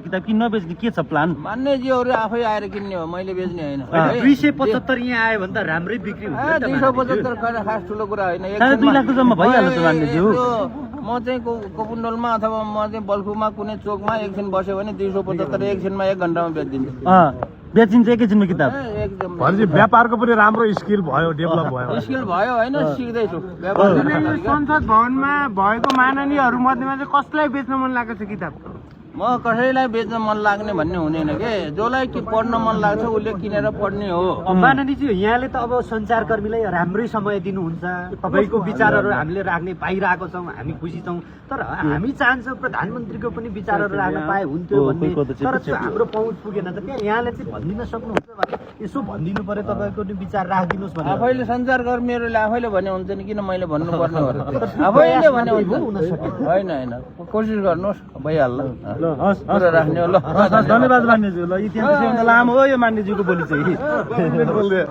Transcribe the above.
किताब किन्न बेच्ने के छ प्लान? मान्यजीहरू आफै आएर किन्ने हो, मैले बेच्ने होइन। 275 यहाँ आयो भने त राम्रै बिक्री हुन्छ नि त। 275 खैर खास ठुलो कुरा होइन। 2 लाख त जम्मा भइहाल्छ मान्यज्यू। म चाहिँ कोपुण्डलमा अथवा म चाहिँ बल्खुमा कुनै चोकमा एकछिन बस्यो भने 275 एकछिनमा 1 घन्टामा बेचिदिन्छु। बेचिन्छ एकैछिनमा किताब। एकदम भनेपछि व्यापारको पनि राम्रो स्किल भयो, डेभलप भयो। स्किल भयो होइन, सिक्दैछु। संसद भवनमा भएको माननीयहरू मध्येमा चाहिँ कसलाई बेच्न मन लागेको छ किताब? म कसैलाई बेच्न मन लाग्ने भन्ने हुँदैन के, जसलाई पढ्न मन लाग्छ उसले किनेर पढ्ने हो। माननीयजी, यहाँले त अब सञ्चारकर्मीलाई राम्रै समय दिनुहुन्छ, तपाईँको विचारहरू हामीले राख्ने पाइरहेको छौँ, हामी खुसी छौँ। तर हामी चाहन्छौँ प्रधानमन्त्रीको पनि विचारहरू राख्न पाए हुन्थ्यो भन्ने, तर त्यो हाम्रो पहुँच पुगेन। त त्यहाँ यहाँले चाहिँ भनिदिन सक्नुहुन्छ भने यसो भनिदिनु पर्यो, तपाईँको नि विचार राखिदिनुहोस् भनेर। आफैले सञ्चारकर्मीहरूले आफैले भने हुन्छ नि, किन मैले भन्नुपर्ने हो? आफैले भने हुन्छ। होइन होइन, कोसिस गर्नुहोस्, भइहाल्ला। कुरा राख्ने हो। ल धन्यवाद मान्यज्यू। ल इतिहास लामो हो यो मान्यज्यूको बोली चाहिँ।